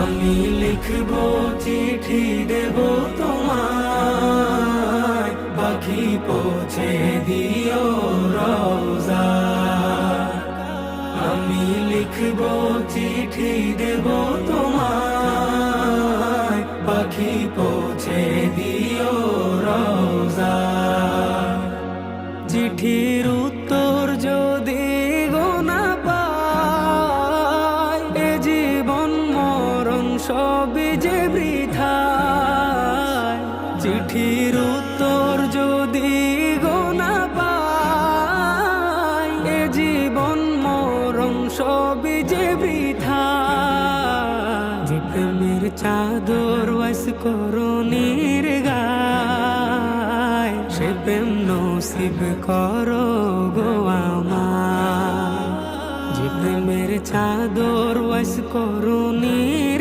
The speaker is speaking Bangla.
আমি লিখব চিঠি দেব তোমায়, পাখি পৌঁছে দিও রওজা। আমি লিখব চিঠি দেব তোমায়, পাখি পৌঁছে দিও রওজা। চিঠির উত্তর যদি গোনা পাই, এ জীবন মরণ সবই যে বৃথায়। চিঠির উত্তর যদি গোনা পাই, এ জীবন মরণ সবই যে বৃথায়। যে প্রেমের চাদর ওয়াস করুণীর গায়, সে প্রেম নসিব করো গো আমার। যে প্রেমের চাদর ওয়াস করুণীর